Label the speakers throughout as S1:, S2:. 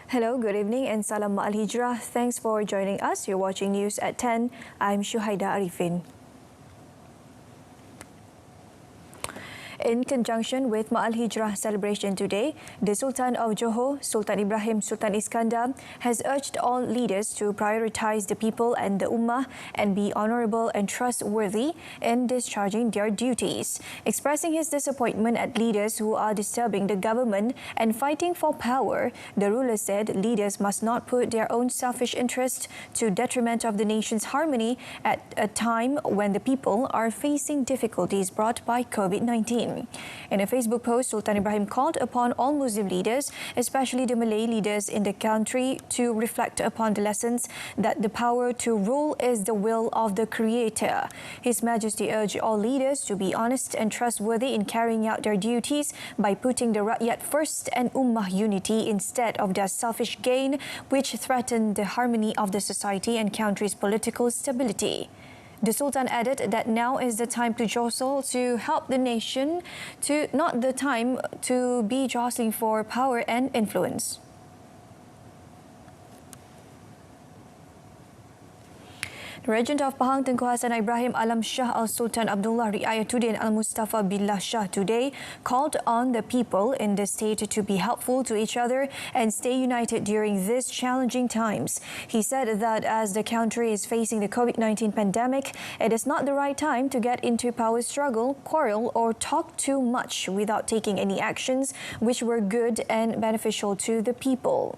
S1: Hello, good evening and salam ma'al hijrah. Thanks for joining us. You're watching news at 10. I'm Shuhaida Arifin. In conjunction with Ma'al Hijrah celebration today, the Sultan of Johor, Sultan Ibrahim Sultan Iskandar, has urged all leaders to prioritize the people and the Ummah and be honourable and trustworthy in discharging their duties. Expressing his disappointment at leaders who are disturbing the government and fighting for power, the ruler said leaders must not put their own selfish interest to detriment of the nation's harmony at a time when the people are facing difficulties brought by COVID-19. In a Facebook post, Sultan Ibrahim called upon all Muslim leaders, especially the Malay leaders in the country, to reflect upon the lessons that the power to rule is the will of the Creator. His Majesty urged all leaders to be honest and trustworthy in carrying out their duties by putting the Rakyat first and Ummah unity instead of their selfish gain, which threaten the harmony of the society and country's political stability. The Sultan added that now is the time to jostle to help the nation, not the time to be jostling for power and influence. Regent of Pahang Tengku Hassan Ibrahim Alam Shah Al-Sultan Abdullah Riayatuddin Al-Mustafa Billah Shah today called on the people in the state to be helpful to each other and stay united during these challenging times. He said that as the country is facing the COVID-19 pandemic, it is not the right time to get into power struggle, quarrel or talk too much without taking any actions which were good and beneficial to the people.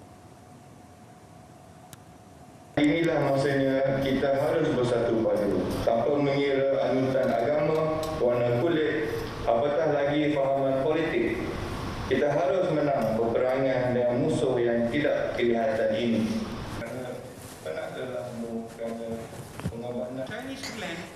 S2: Inilah masanya kita harus bersatu padu tanpa mengira anutan agama, warna kulit, apatah lagi fahaman politik. Kita harus menang peperangan dengan musuh yang tidak kelihatan ini.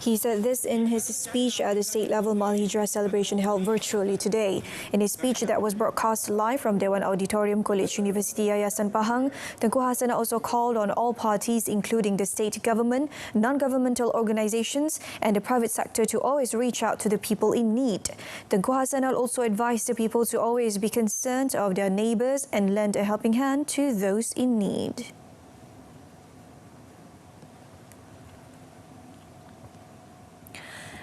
S1: He said this in his speech at the state-level Ma'al Hijrah celebration held virtually today. In his speech that was broadcast live from Dewan Auditorium College University Yayasan Pahang, Tengku Hassan also called on all parties, including the state government, non-governmental organisations and the private sector, to always reach out to the people in need. Tengku Hassan also advised the people to always be concerned of their neighbours and lend a helping hand to those in need.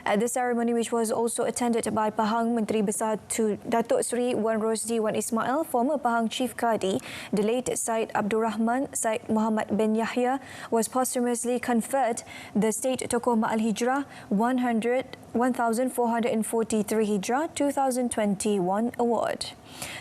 S1: At the ceremony, which was also attended by Pahang Menteri Besar Datuk Seri Wan Rosdi Wan Ismail, former Pahang Chief Qadi, the late Syed Abdul Rahman Syed Muhammad bin Yahya, was posthumously conferred the State Tokoh Ma'al Hijrah 1443 Hijrah 2021 award.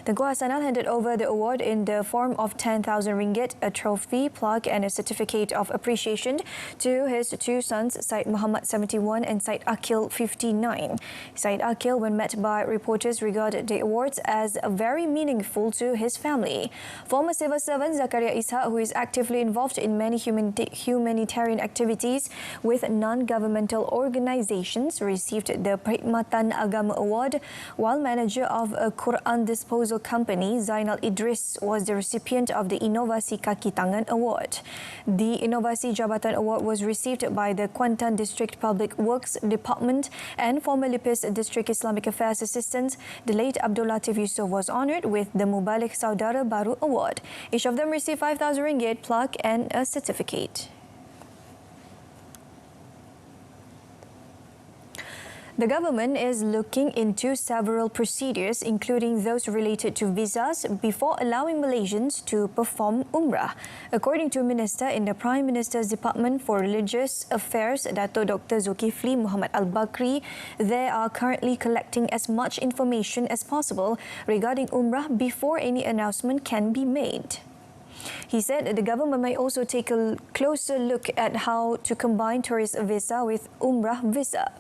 S1: Tengku Hassan handed over the award in the form of 10,000 ringgit, a trophy, plaque and a certificate of appreciation to his two sons, Syed Muhammad 71 and Syed Akil 59. Syed Akil, when met by reporters, regarded the awards as very meaningful to his family. Former civil servant Zakaria Ishaq, who is actively involved in many humanitarian activities with non-governmental organisations, received the Perkhidmatan Agama Award, while manager of a Quran disposal company, Zainal Idris, was the recipient of the Inovasi Kaki Tangan Award. The Inovasi Jabatan Award was received by the Kuantan District Public Works Department, and former Lipis District Islamic Affairs Assistant, the late Abdul Latif Yusof, was honoured with the Mubalik Saudara Baru Award. Each of them received 5,000 ringgit, plaque and a certificate. The government is looking into several procedures, including those related to visas, before allowing Malaysians to perform Umrah. According to a minister in the Prime Minister's Department for Religious Affairs, Dato' Dr. Zulkifli Muhammad Al-Bakri, they are currently collecting as much information as possible regarding Umrah before any announcement can be made. He said the government may also take a closer look at how to combine tourist visa with Umrah visa.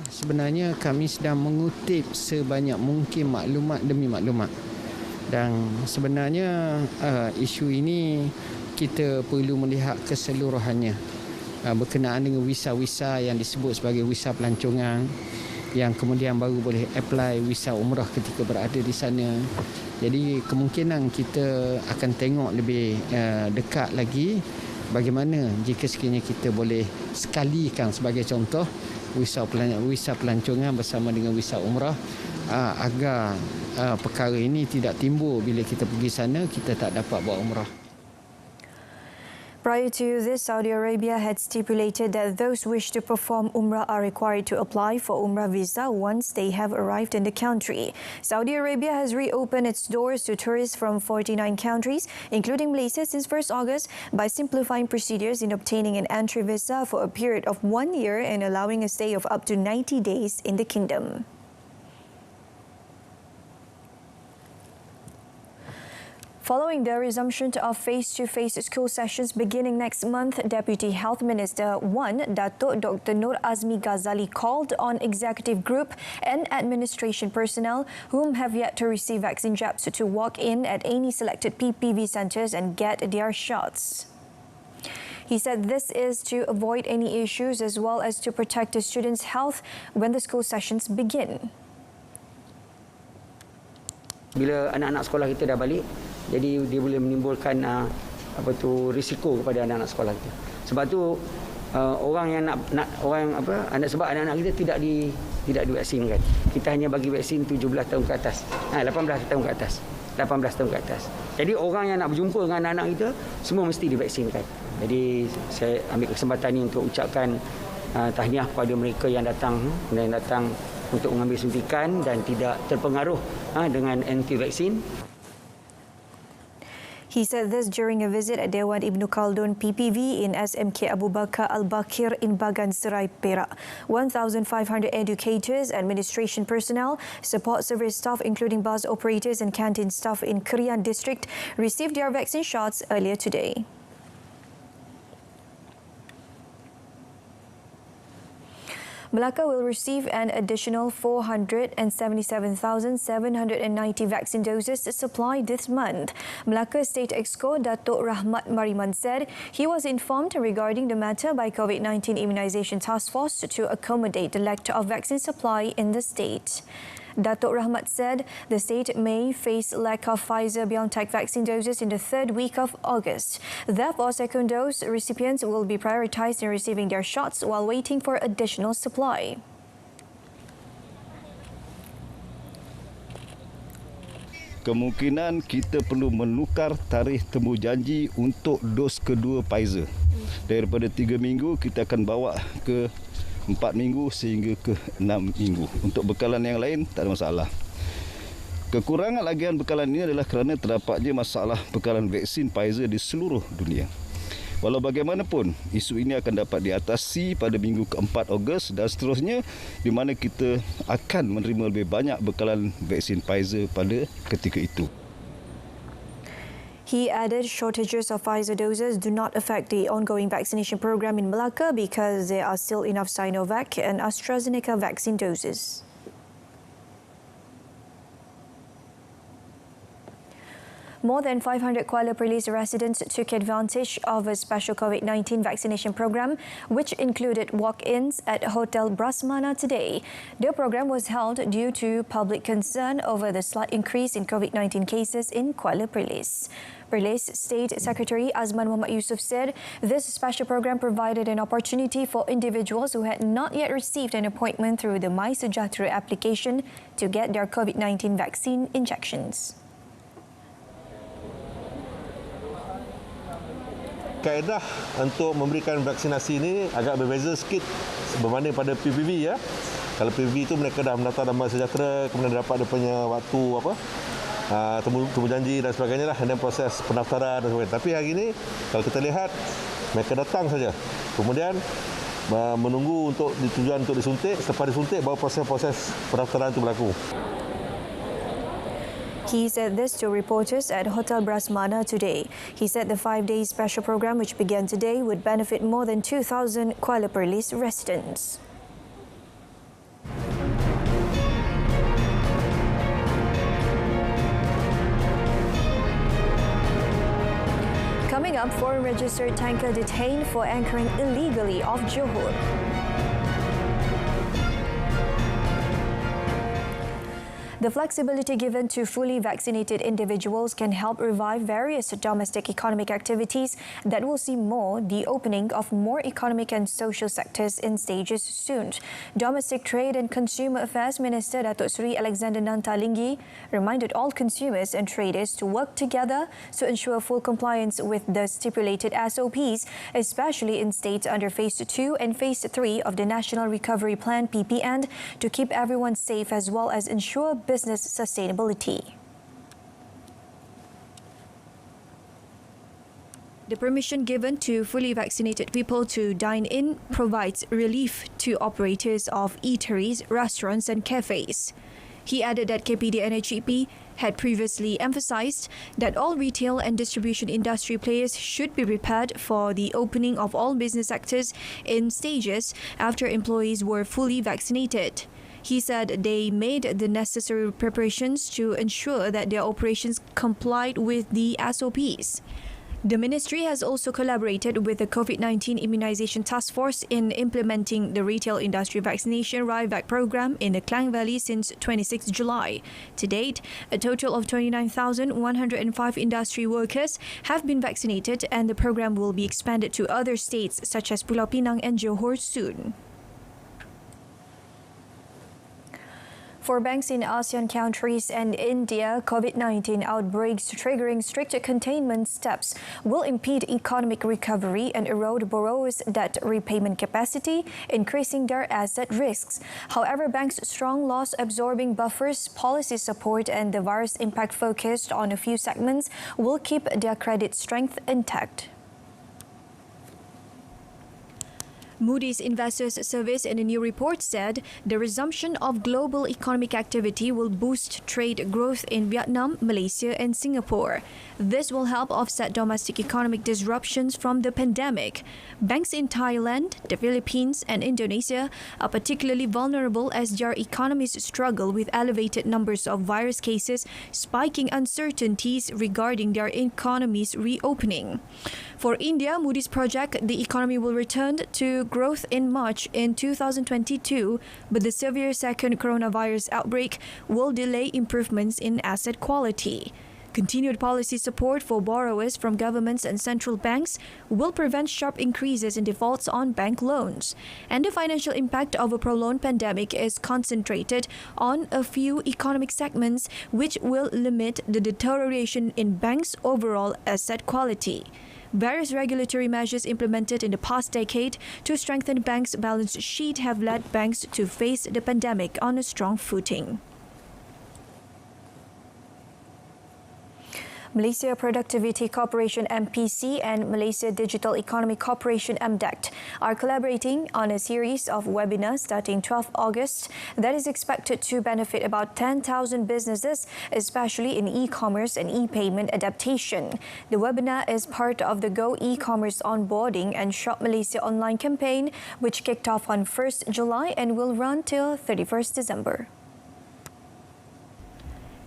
S3: Sebenarnya kami sedang mengutip sebanyak mungkin maklumat demi maklumat, dan sebenarnya isu ini kita perlu melihat keseluruhannya berkenaan dengan visa-visa yang disebut sebagai visa pelancongan yang kemudian baru boleh apply visa umrah ketika berada di sana. Jadi kemungkinan kita akan tengok lebih dekat lagi bagaimana jika sekiranya kita boleh sekalikan sebagai contoh visa pelancongan bersama dengan visa umrah agar perkara ini tidak timbul bila kita pergi sana kita tak dapat buat umrah.
S1: Prior to this, Saudi Arabia had stipulated that those wish to perform Umrah are required to apply for Umrah visa once they have arrived in the country. Saudi Arabia has reopened its doors to tourists from 49 countries, including Malaysia, since 1st August by simplifying procedures in obtaining an entry visa for a period of 1 year and allowing a stay of up to 90 days in the kingdom. Following the resumption of face-to-face school sessions beginning next month, Deputy Health Minister Wan Datuk Dr. Nur Azmi Ghazali called on executive group and administration personnel whom have yet to receive vaccine jabs to walk in at any selected PPV centres and get their shots. He said this is to avoid any issues as well as to protect the students' health when the school sessions begin.
S4: Bila anak-anak sekolah kita dah balik, jadi dia boleh menimbulkan risiko kepada anak-anak sekolah kita. Sebab tu orang yang sebab anak-anak kita tidak divaksinkan. Kita hanya bagi vaksin 17 tahun ke atas. 18 tahun ke atas. 18 tahun ke atas. Jadi orang yang nak berjumpa dengan anak-anak kita semua mesti divaksinkan. Jadi saya ambil kesempatan ini untuk ucapkan tahniah kepada mereka yang datang untuk mengambil suntikan dan tidak terpengaruh dengan anti-vaksin.
S1: He said this during a visit at Dewan Ibn Khaldun PPV in SMK Abu Bakar Al-Bakir in Bagan Serai, Perak. 1,500 educators, administration personnel, support service staff including bus operators and canteen staff in Krian district received their vaccine shots earlier today. Melaka will receive an additional 477,790 vaccine doses supplied this month. Melaka State Exco Datuk Rahmat Mariman said he was informed regarding the matter by COVID-19 Immunisation Task Force to accommodate the lack of vaccine supply in the state. Datuk Rahmat said the state may face lack of Pfizer-BioNTech vaccine doses in the third week of August. Therefore, second dose recipients will be prioritised in receiving their shots while waiting for additional supply.
S5: Kemungkinan kita perlu menukar tarikh temu janji untuk dos kedua Pfizer. Daripada 3 minggu kita akan bawa ke 4 minggu sehingga ke 6 minggu. Untuk bekalan yang lain tak ada masalah. Kekurangan lagian bekalan ini adalah kerana terdapatnya masalah bekalan vaksin Pfizer di seluruh dunia. Walau bagaimanapun, isu ini akan dapat diatasi pada minggu ke-4 Ogos dan seterusnya di mana kita akan menerima lebih banyak bekalan vaksin Pfizer pada ketika itu.
S1: He added shortages of Pfizer doses do not affect the ongoing vaccination program in Melaka because there are still enough Sinovac and AstraZeneca vaccine doses. More than 500 Kuala Perlis residents took advantage of a special COVID-19 vaccination program, which included walk-ins at Hotel Brasmana today. The program was held due to public concern over the slight increase in COVID-19 cases in Kuala Perlis. Perlis State Secretary Azman Muhammad Yusof said this special program provided an opportunity for individuals who had not yet received an appointment through the My Sejahtera application to get their COVID-19 vaccine injections.
S6: Kaedah untuk memberikan vaksinasi ini agak berbeza sikit berbanding pada PPV ya. Kalau PPV itu mereka dah mendaftar dalam sejahtera, kemudian dapat dia punya waktu temu janji dan sebagainya lah, dan proses pendaftaran dan sebagainya. Tapi hari ini kalau kita lihat mereka datang saja. Kemudian menunggu untuk tujuan untuk disuntik, selepas disuntik baru proses-proses pendaftaran itu berlaku.
S1: He said this to reporters at Hotel Brasmana today. He said the 5-day special program, which began today, would benefit more than 2,000 Kuala Perlis residents. Coming up, foreign registered tanker detained for anchoring illegally off Johor. The flexibility given to fully vaccinated individuals can help revive various domestic economic activities that will see the opening of more economic and social sectors in stages soon. Domestic Trade and Consumer Affairs Minister Datuk Seri Alexander Nantalinggi reminded all consumers and traders to work together to ensure full compliance with the stipulated SOPs, especially in states under Phase 2 and Phase 3 of the National Recovery Plan (PPN), to keep everyone safe as well as ensure business sustainability. The permission given to fully vaccinated people to dine in provides relief to operators of eateries, restaurants and cafes. He added that KPD NHEP had previously emphasized that all retail and distribution industry players should be prepared for the opening of all business sectors in stages after employees were fully vaccinated. He said they made the necessary preparations to ensure that their operations complied with the SOPs. The ministry has also collaborated with the COVID-19 Immunisation Task Force in implementing the retail industry vaccination RIVAC program in the Klang Valley since 26 July. To date, a total of 29,105 industry workers have been vaccinated, and the program will be expanded to other states such as Pulau Pinang and Johor soon. For banks in ASEAN countries and India, COVID-19 outbreaks triggering stricter containment steps will impede economic recovery and erode borrowers' debt repayment capacity, increasing their asset risks. However, banks' strong loss-absorbing buffers, policy support and the virus impact focused on a few segments will keep their credit strength intact. Moody's Investors Service in a new report said the resumption of global economic activity will boost trade growth in Vietnam, Malaysia and Singapore. This will help offset domestic economic disruptions from the pandemic. Banks in Thailand, the Philippines and Indonesia are particularly vulnerable as their economies struggle with elevated numbers of virus cases, spiking uncertainties regarding their economies' reopening. For India, Moody's project the economy will return to growth in March in 2022, but the severe second coronavirus outbreak will delay improvements in asset quality. Continued policy support for borrowers from governments and central banks will prevent sharp increases in defaults on bank loans. And the financial impact of a prolonged pandemic is concentrated on a few economic segments, which will limit the deterioration in banks' overall asset quality. Various regulatory measures implemented in the past decade to strengthen banks' balance sheet have led banks to face the pandemic on a strong footing. Malaysia Productivity Corporation MPC and Malaysia Digital Economy Corporation MDECT are collaborating on a series of webinars starting 12 August that is expected to benefit about 10,000 businesses, especially in e-commerce and e-payment adaptation. The webinar is part of the Go E-commerce onboarding and Shop Malaysia online campaign, which kicked off on 1st July and will run till 31st December.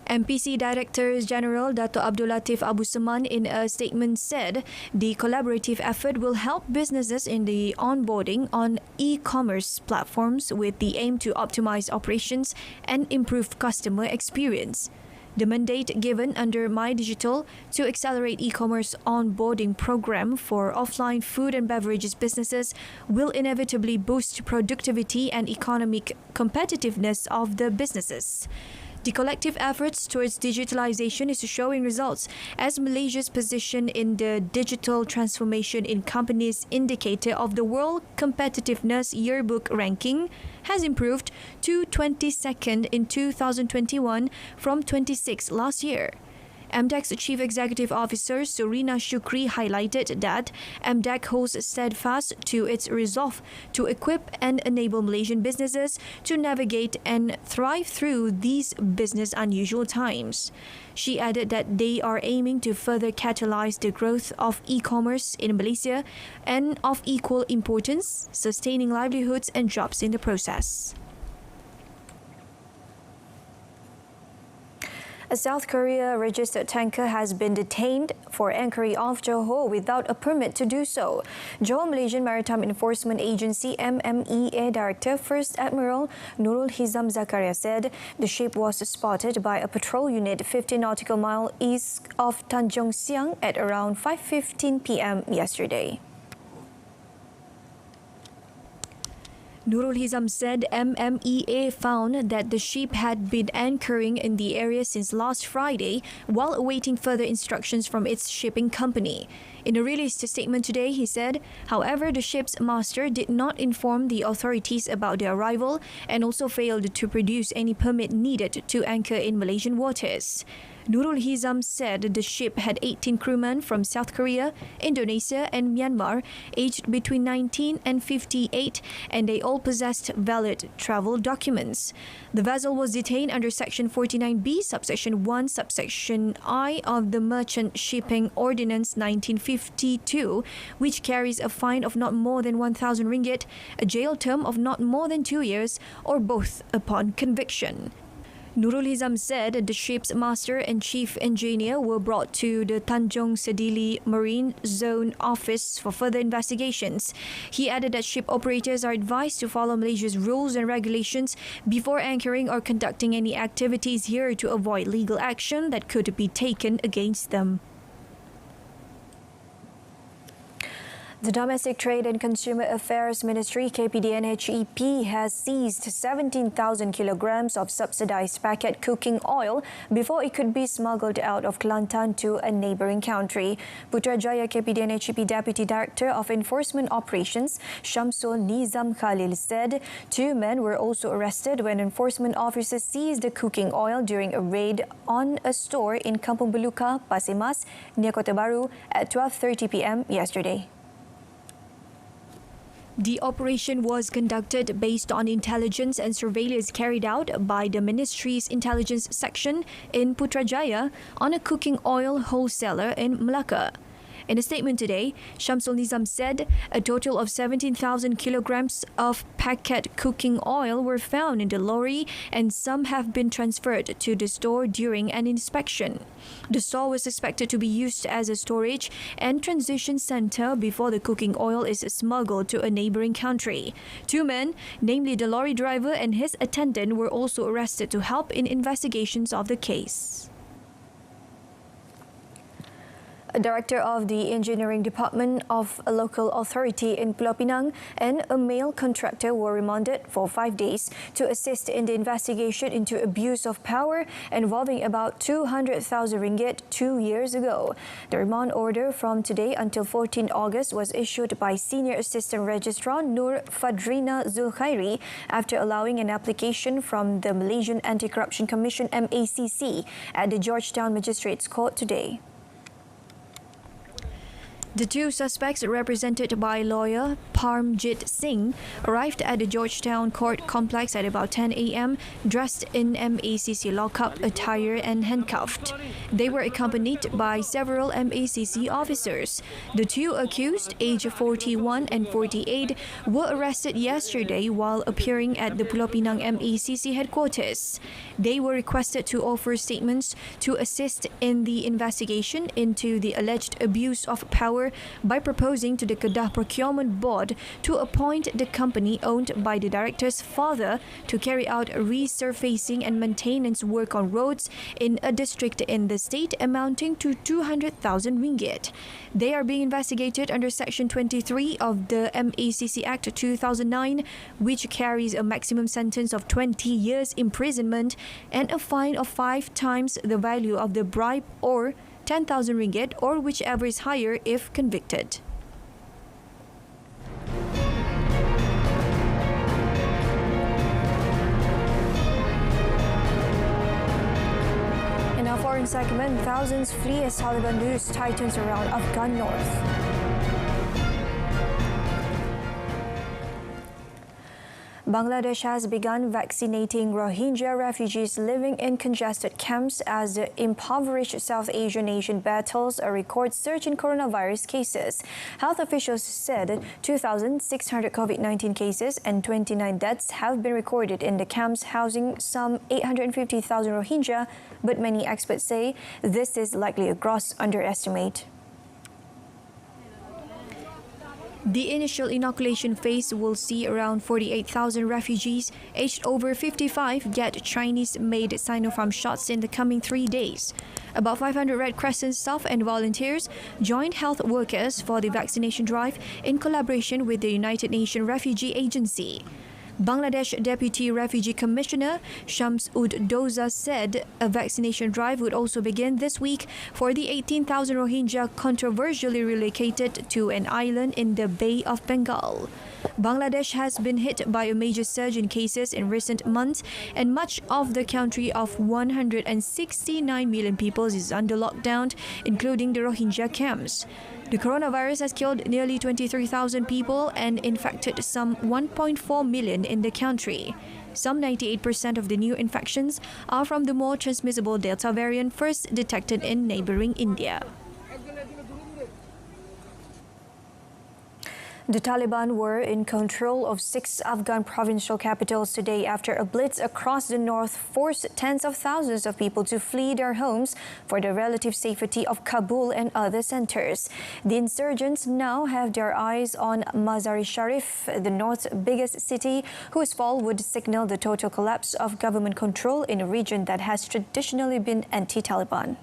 S1: MPC Director General Dato' Abdul Latif Abu Seman in a statement said the collaborative effort will help businesses in the onboarding on e-commerce platforms with the aim to optimize operations and improve customer experience. The mandate given under My Digital to accelerate e-commerce onboarding program for offline food and beverages businesses will inevitably boost productivity and economic competitiveness of the businesses. The collective efforts towards digitalization is showing results as Malaysia's position in the Digital Transformation in Companies indicator of the World Competitiveness Yearbook ranking has improved to 22nd in 2021 from 26 last year. MDEC's Chief Executive Officer Surina Shukri highlighted that MDEC holds steadfast to its resolve to equip and enable Malaysian businesses to navigate and thrive through these business unusual times. She added that they are aiming to further catalyze the growth of e-commerce in Malaysia and of equal importance, sustaining livelihoods and jobs in the process. A South Korea registered tanker has been detained for anchoring off Johor without a permit to do so. Johor Malaysian Maritime Enforcement Agency MMEA Director First Admiral Nurul Hizam Zakaria said the ship was spotted by a patrol unit 50 nautical mile east of Tanjung Siang at around 5:15 p.m. yesterday. Nurul Hizam said MMEA found that the ship had been anchoring in the area since last Friday while awaiting further instructions from its shipping company. In a released statement today, he said, however, the ship's master did not inform the authorities about the arrival and also failed to produce any permit needed to anchor in Malaysian waters. Nurul Hizam said the ship had 18 crewmen from South Korea, Indonesia and Myanmar, aged between 19 and 58, and they all possessed valid travel documents. The vessel was detained under Section 49B, Subsection 1, Subsection I of the Merchant Shipping Ordinance 1952, which carries a fine of not more than 1,000 ringgit, a jail term of not more than 2 years, or both upon conviction. Nurul Hizam said the ship's master and chief engineer were brought to the Tanjung Sedili Marine Zone office for further investigations. He added that ship operators are advised to follow Malaysia's rules and regulations before anchoring or conducting any activities here to avoid legal action that could be taken against them. The Domestic Trade and Consumer Affairs Ministry KPDNHEP has seized 17,000 kilograms of subsidized packet cooking oil before it could be smuggled out of Kelantan to a neighbouring country. Putrajaya KPDNHEP Deputy Director of Enforcement Operations Shamsul Nizam Khalil said 2 men were also arrested when enforcement officers seized the cooking oil during a raid on a store in Kampung Beluka, Pasir Mas, near Kota Baru at 12:30 p.m. yesterday. The operation was conducted based on intelligence and surveillance carried out by the Ministry's Intelligence Section in Putrajaya on a cooking oil wholesaler in Melaka. In a statement today, Shamsul Nizam said a total of 17,000 kilograms of packet cooking oil were found in the lorry and some have been transferred to the store during an inspection. The store was expected to be used as a storage and transition center before the cooking oil is smuggled to a neighboring country. 2 men, namely the lorry driver and his attendant, were also arrested to help in investigations of the case. A director of the engineering department of a local authority in Pulau Pinang and a male contractor were remanded for 5 days to assist in the investigation into abuse of power involving about 200,000 ringgit 2 years ago. The remand order from today until 14 August was issued by Senior Assistant Registrar Nur Fadrina Zulkhairi after allowing an application from the Malaysian Anti-Corruption Commission MACC at the Georgetown Magistrates Court today. The 2 suspects, represented by lawyer Parmjit Singh, arrived at the Georgetown Court complex at about 10 a.m. dressed in MACC lockup attire and handcuffed. They were accompanied by several MACC officers. The 2 accused, aged 41 and 48, were arrested yesterday while appearing at the Pulau Pinang MACC headquarters. They were requested to offer statements to assist in the investigation into the alleged abuse of power by proposing to the Kedah Procurement Board to appoint the company owned by the director's father to carry out resurfacing and maintenance work on roads in a district in the state amounting to 200,000 ringgit. They are being investigated under Section 23 of the MACC Act 2009, which carries a maximum sentence of 20 years imprisonment and a fine of 5 times the value of the bribe or 10,000 ringgit or whichever is higher if convicted. In our foreign segment, thousands flee as Taliban news tightens around Afghan north. Bangladesh has begun vaccinating Rohingya refugees living in congested camps as the impoverished South Asian nation battles a record surge in coronavirus cases. Health officials said 2,600 COVID-19 cases and 29 deaths have been recorded in the camps housing some 850,000 Rohingya, but many experts say this is likely a gross underestimate. The initial inoculation phase will see around 48,000 refugees aged over 55 get Chinese-made Sinopharm shots in the coming 3 days. About 500 Red Crescent staff and volunteers joined health workers for the vaccination drive in collaboration with the United Nations Refugee Agency. Bangladesh Deputy Refugee Commissioner Shams Ud Doza said a vaccination drive would also begin this week for the 18,000 Rohingya controversially relocated to an island in the Bay of Bengal. Bangladesh has been hit by a major surge in cases in recent months, and much of the country of 169 million people is under lockdown, including the Rohingya camps. The coronavirus has killed nearly 23,000 people and infected some 1.4 million in the country. Some 98% of the new infections are from the more transmissible Delta variant first detected in neighboring India. The Taliban were in control of 6 Afghan provincial capitals today after a blitz across the north forced tens of thousands of people to flee their homes for the relative safety of Kabul and other centers. The insurgents now have their eyes on Mazar-e-Sharif, the north's biggest city, whose fall would signal the total collapse of government control in a region that has traditionally been anti-Taliban.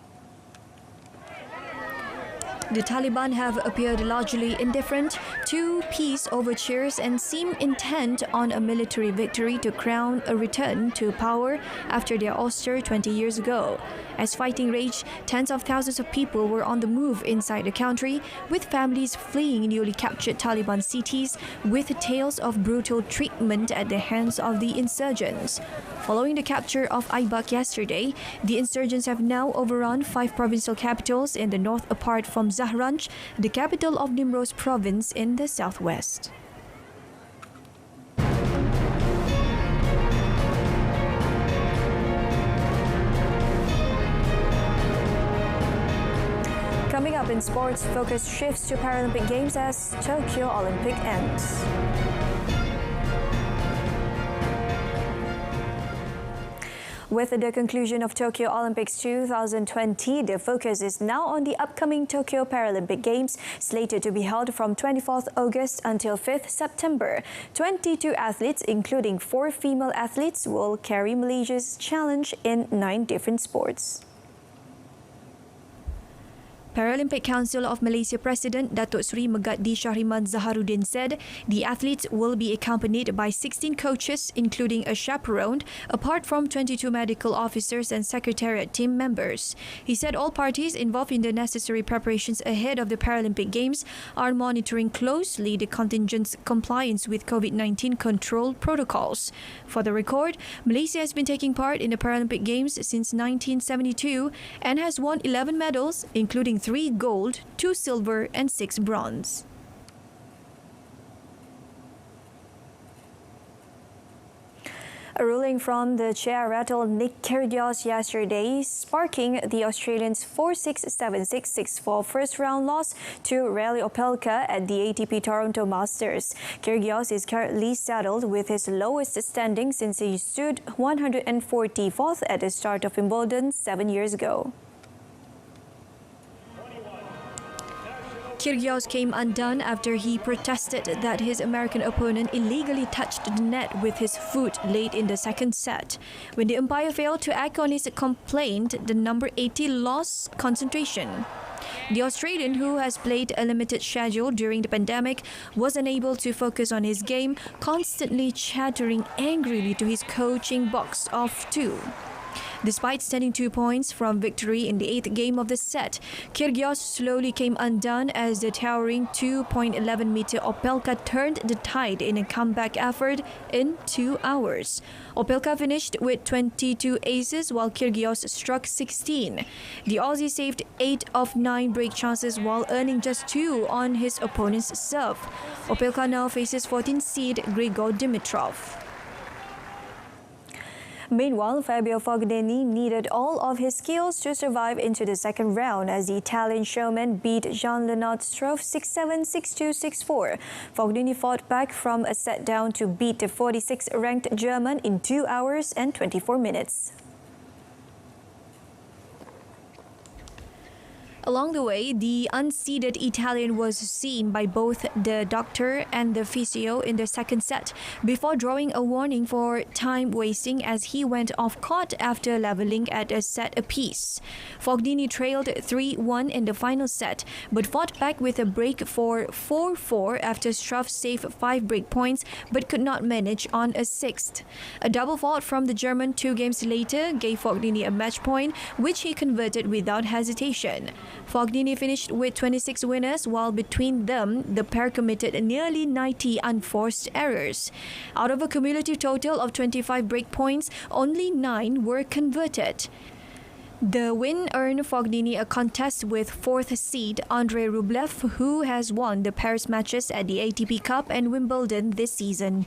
S1: The Taliban have appeared largely indifferent to peace overtures and seem intent on a military victory to crown a return to power after their ouster 20 years ago. As fighting raged, tens of thousands of people were on the move inside the country, with families fleeing newly captured Taliban cities with tales of brutal treatment at the hands of the insurgents. Following the capture of Aibak yesterday, the insurgents have now overrun 5 provincial capitals in the north apart from Zahranch, the capital of Nimroz province in the southwest. Coming up in sports, focus shifts to Paralympic Games as Tokyo Olympic ends. With the conclusion of Tokyo Olympics 2020, the focus is now on the upcoming Tokyo Paralympic Games, slated to be held from 24th August until 5th September. 22 athletes, including 4 female athletes, will carry Malaysia's challenge in 9 different sports. Paralympic Council of Malaysia President Datuk Seri Megaddi Syahriman Zaharuddin said the athletes will be accompanied by 16 coaches, including a chaperone, apart from 22 medical officers and secretariat team members. He said all parties involved in the necessary preparations ahead of the Paralympic Games are monitoring closely the contingent's compliance with COVID-19 control protocols. For the record, Malaysia has been taking part in the Paralympic Games since 1972 and has won 11 medals, including 3 gold, 2 silver and 6 bronze. A ruling from the chair rattled Nick Kyrgios yesterday, sparking the Australian's 4-6, 7-6, 6-4 first-round loss to Riley Opelka at the ATP Toronto Masters. Kyrgios is currently saddled with his lowest standing since he stood 144th at the start of Wimbledon 7 years ago. Kyrgios came undone after he protested that his American opponent illegally touched the net with his foot late in the second set. When the umpire failed to act on his complaint, the number 80 lost concentration. The Australian, who has played a limited schedule during the pandemic, was unable to focus on his game, constantly chattering angrily to his coaching box of 2. Despite standing 2 points from victory in the 8th game of the set, Kyrgios slowly came undone as the towering 2.11-meter Opelka turned the tide in a comeback effort in 2 hours. Opelka finished with 22 aces while Kyrgios struck 16. The Aussie saved 8 of 9 break chances while earning just 2 on his opponent's serve. Opelka now faces 14th seed Grigor Dimitrov. Meanwhile, Fabio Fognini needed all of his skills to survive into the second round as the Italian showman beat Jean-Leonard Struff 6-7, 6-2, 6-4. Fognini fought back from a set down to beat the 46th ranked German in 2 hours and 24 minutes. Along the way, the unseeded Italian was seen by both the doctor and the physio in the second set before drawing a warning for time wasting as he went off court after leveling at a set apiece. Fognini trailed 3-1 in the final set, but fought back with a break for 4-4 after Struff saved 5 break points but could not manage on a sixth. A double fault from the German 2 games later gave Fognini a match point, which he converted without hesitation. Fognini finished with 26 winners, while between them, the pair committed nearly 90 unforced errors. Out of a cumulative total of 25 break points, only 9 were converted. The win earned Fognini a contest with 4th seed Andrei Rublev, who has won the Paris matches at the ATP Cup and Wimbledon this season.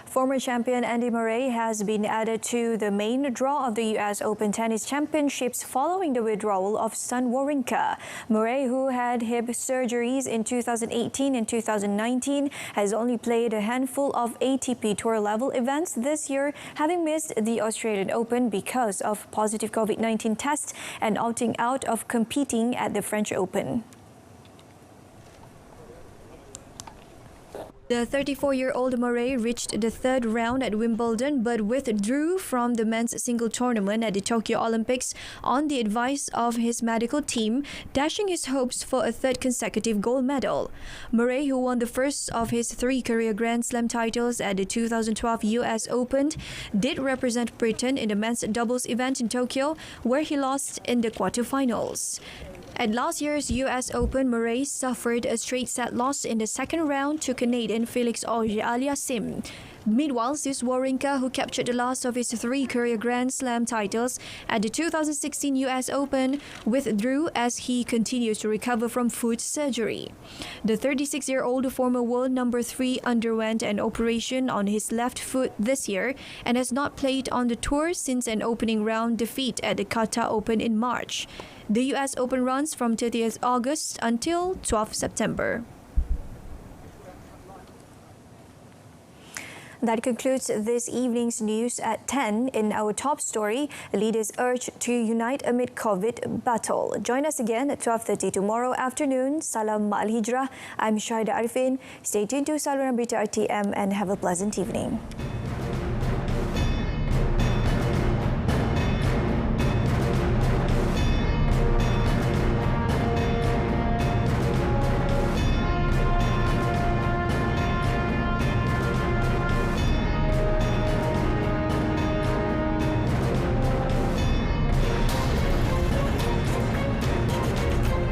S1: Former champion Andy Murray has been added to the main draw of the US Open Tennis Championships following the withdrawal of son Wawrinka. Murray, who had hip surgeries in 2018 and 2019, has only played a handful of ATP Tour level events this year, having missed the Australian Open because of positive COVID-19 tests and opting out of competing at the French Open. The 34-year-old Murray reached the third round at Wimbledon but withdrew from the men's single tournament at the Tokyo Olympics on the advice of his medical team, dashing his hopes for a third consecutive gold medal. Murray, who won the first of his 3 career Grand Slam titles at the 2012 US Open, did represent Britain in the men's doubles event in Tokyo, where he lost in the quarterfinals. At last year's US Open, Murray suffered a straight set loss in the second round to Canadian Felix Auger-Aliassime. Meanwhile, Sis Wawrinka, who captured the last of his 3 career Grand Slam titles at the 2016 US Open, withdrew as he continues to recover from foot surgery. The 36-year-old former world number 3 underwent an operation on his left foot this year and has not played on the tour since an opening round defeat at the Qatar Open in March. The US Open runs from 30th August until 12th September. That concludes this evening's news at 10. In our top story, leaders urge to unite amid COVID battle. Join us again at 12:30 tomorrow afternoon. Salam Ma'al Hijrah. I'm Syahida Arifin. Stay tuned to Saluran Berita RTM and have a pleasant evening.